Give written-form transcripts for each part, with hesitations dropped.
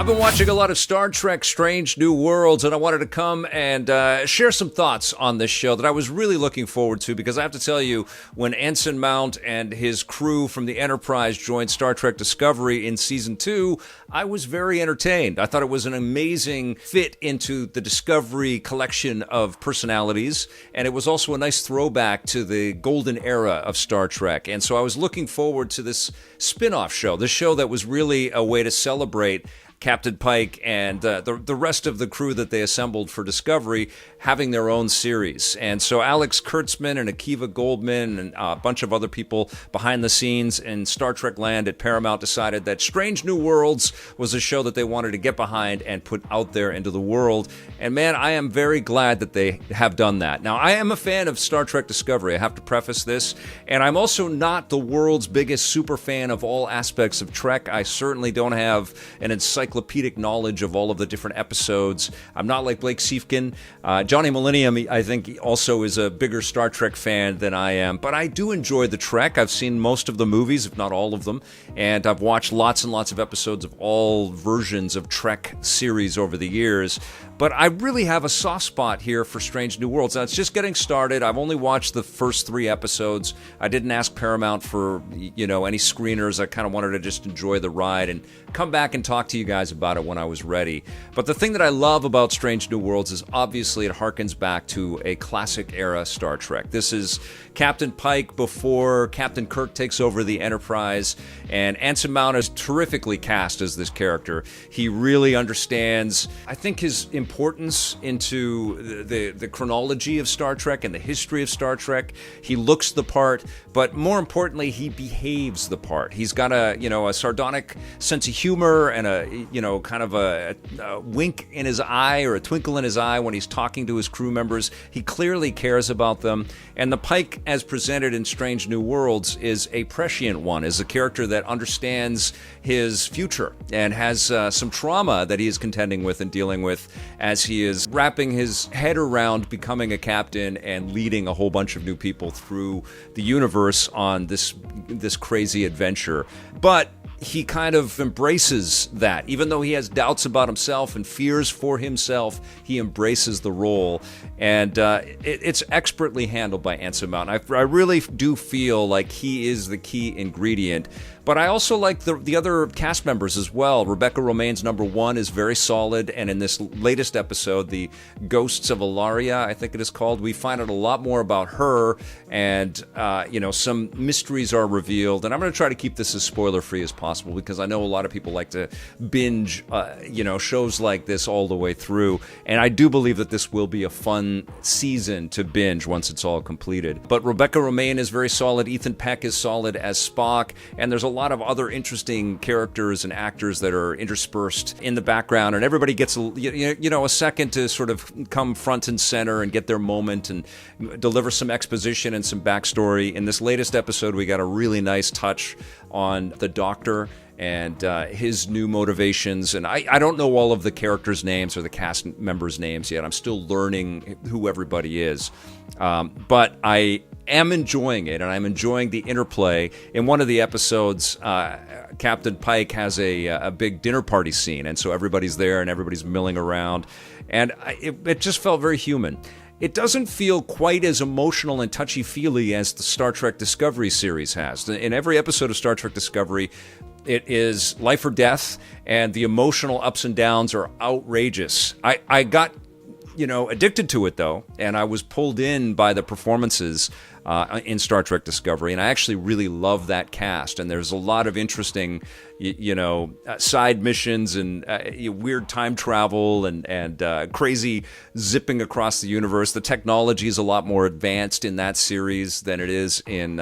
been watching a lot of Star Trek Strange New Worlds, and I wanted to come and share some thoughts on this show that I was really looking forward to, because I have to tell you, when Anson Mount and his crew from the Enterprise joined Star Trek Discovery in Season 2, I was very entertained. I thought it was an amazing fit into the Discovery collection of personalities, and it was also a nice throwback to the golden era of Star Trek. And so I was looking forward to this spin-off show, this show that was really a way to celebrate Captain Pike and the rest of the crew that they assembled for Discovery having their own series. And so Alex Kurtzman and Akiva Goldsman and a bunch of other people behind the scenes in Star Trek land at Paramount decided that Strange New Worlds was a show that they wanted to get behind and put out there into the world. And man, I am very glad that they have done that. Now, I am a fan of Star Trek Discovery, I have to preface this, and I'm also not the world's biggest super fan of all aspects of Trek. I certainly don't have an encyclopedic knowledge of all of the different episodes. I'm not like Blake Siefkin. Johnny Millennium, I think, also is a bigger Star Trek fan than I am, but I do enjoy the Trek. I've seen most of the movies, if not all of them, and I've watched lots and lots of episodes of all versions of Trek series over the years. But I really have a soft spot here for Strange New Worlds. Now, it's just getting started. I've only watched the first 3 episodes. I didn't ask Paramount for, any screeners. I kind of wanted to just enjoy the ride and come back and talk to you guys about it when I was ready. But the thing that I love about Strange New Worlds is obviously it harkens back to a classic era Star Trek. This is Captain Pike before Captain Kirk takes over the Enterprise, and Anson Mount is terrifically cast as this character. He really understands, I think, his importance into the chronology of Star Trek and the history of Star Trek. He looks the part, but more importantly, he behaves the part. He's got a sardonic sense of humor and a wink in his eye or a twinkle in his eye when he's talking to his crew members. He clearly cares about them. And the Pike, as presented in Strange New Worlds, is a prescient one, is a character that understands his future and has some trauma that he is contending with and dealing with as he is wrapping his head around becoming a captain and leading a whole bunch of new people through the universe on this crazy adventure. But he kind of embraces that. Even though he has doubts about himself and fears for himself, he embraces the role. And it's expertly handled by Anson Mount. I really do feel like he is the key ingredient. But I also like the other cast members as well. Rebecca Romijn's number 1 is very solid, and in this latest episode, the Ghosts of Ilaria, I think it is called, we find out a lot more about her, and some mysteries are revealed. And I'm going to try to keep this as spoiler-free as possible, because I know a lot of people like to binge, shows like this all the way through, and I do believe that this will be a fun season to binge once it's all completed. But Rebecca Romijn is very solid. Ethan Peck is solid as Spock, and there's a lot of other interesting characters and actors that are interspersed in the background, and everybody gets a second to sort of come front and center and get their moment and deliver some exposition and some backstory. In this latest episode, we got a really nice touch on the Doctor and his new motivations. And I don't know all of the characters' names or the cast members' names yet. I'm still learning who everybody is. But I am enjoying it, and I'm enjoying the interplay. In one of the episodes, Captain Pike has a big dinner party scene, and so everybody's there and everybody's milling around. And it just felt very human. It doesn't feel quite as emotional and touchy-feely as the Star Trek Discovery series has. In every episode of Star Trek Discovery, it is life or death, and the emotional ups and downs are outrageous. I got, addicted to it, though, and I was pulled in by the performances in Star Trek Discovery, and I actually really love that cast. And there's a lot of interesting, side missions and weird time travel and crazy zipping across the universe. The technology is a lot more advanced in that series than it is in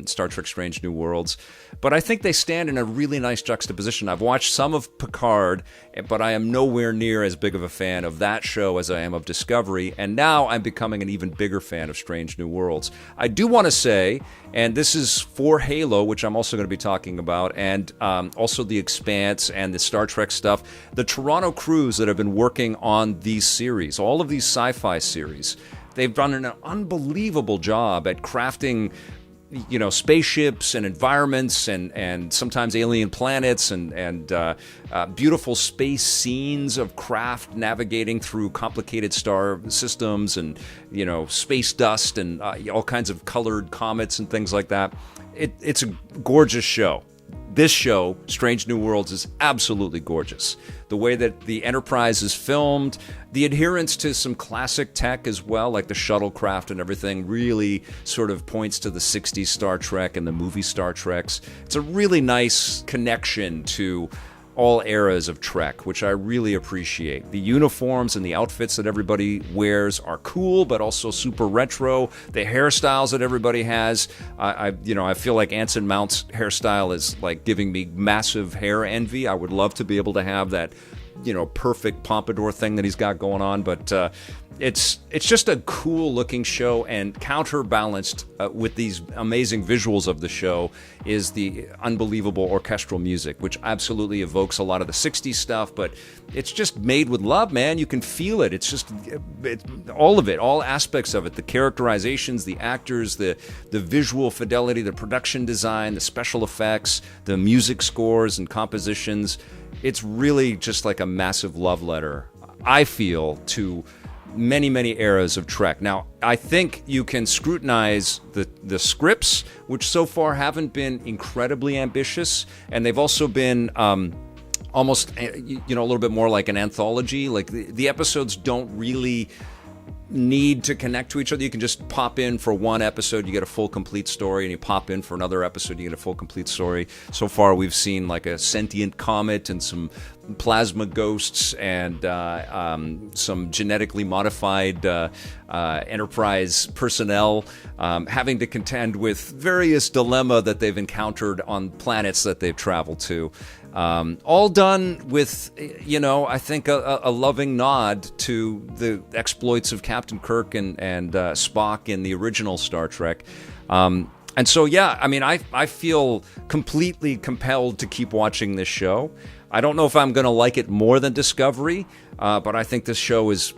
Star Trek Strange New Worlds. But I think they stand in a really nice juxtaposition. I've watched some of Picard, but I am nowhere near as big of a fan of that show as I am of Discovery, and now I'm becoming an even bigger fan of Strange New Worlds. I do want to say, and this is for Halo, which I'm also going to be talking about, and also The Expanse and the Star Trek stuff, the Toronto crews that have been working on these series, all of these sci-fi series, they've done an unbelievable job at crafting spaceships and environments and sometimes alien planets and beautiful space scenes of craft navigating through complicated star systems and, space dust and all kinds of colored comets and things like that. It's a gorgeous show. This show, Strange New Worlds, is absolutely gorgeous. The way that the Enterprise is filmed, the adherence to some classic tech as well, like the shuttlecraft and everything, really sort of points to the 60s Star Trek and the movie Star Treks. It's a really nice connection to all eras of Trek, which I really appreciate. The uniforms and the outfits that everybody wears are cool, but also super retro. The hairstyles that everybody has, I feel like Anson Mount's hairstyle is like giving me massive hair envy. I would love to be able to have that, perfect pompadour thing that he's got going on, but it's just a cool looking show, and counterbalanced with these amazing visuals of the show is the unbelievable orchestral music, which absolutely evokes a lot of the 60s stuff, but it's just made with love, man. You can feel it. It's just all of it, all aspects of it, the characterizations, the actors, the visual fidelity, the production design, the special effects, the music scores and compositions. It's really just like a massive love letter, I feel, to many, many eras of Trek. Now, I think you can scrutinize the scripts, which so far haven't been incredibly ambitious, and they've also been almost, a little bit more like an anthology. Like the episodes don't really need to connect to each other. You can just pop in for one episode, you get a full complete story, and you pop in for another episode, you get a full complete story. So far we've seen like a sentient comet and some plasma ghosts and some genetically modified Enterprise personnel having to contend with various dilemma that they've encountered on planets that they've traveled to. All done with, I think a loving nod to the exploits of Captain Kirk and Spock in the original Star Trek. And so, yeah, I mean, I feel completely compelled to keep watching this show. I don't know if I'm going to like it more than Discovery, but I think this show is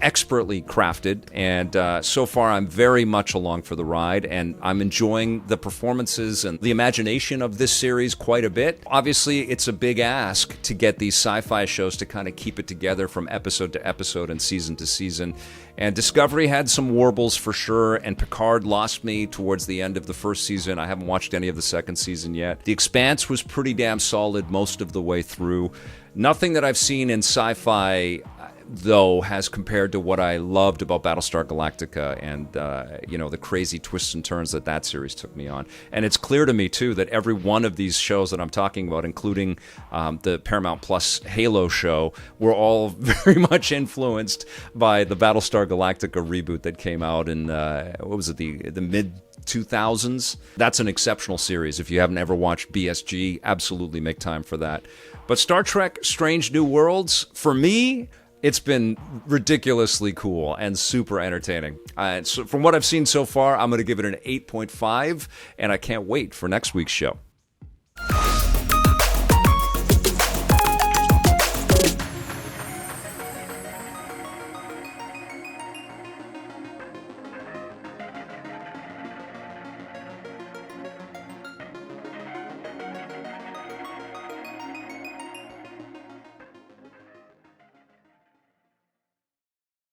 expertly crafted, and so far I'm very much along for the ride, and I'm enjoying the performances and the imagination of this series quite a bit. Obviously, it's a big ask to get these sci-fi shows to kind of keep it together from episode to episode and season to season, and Discovery had some warbles for sure, and Picard lost me towards the end of the first season. I haven't watched any of the second season yet. The Expanse was pretty damn solid most of the way through. Nothing that I've seen in sci-fi, though, has compared to what I loved about Battlestar Galactica and, the crazy twists and turns that series took me on. And it's clear to me, too, that every one of these shows that I'm talking about, including the Paramount Plus Halo show, were all very much influenced by the Battlestar Galactica reboot that came out in, the mid-2000s. That's an exceptional series. If you haven't ever watched BSG, absolutely make time for that. But Star Trek Strange New Worlds, for me, it's been ridiculously cool and super entertaining. So from what I've seen so far, I'm going to give it an 8.5, and I can't wait for next week's show.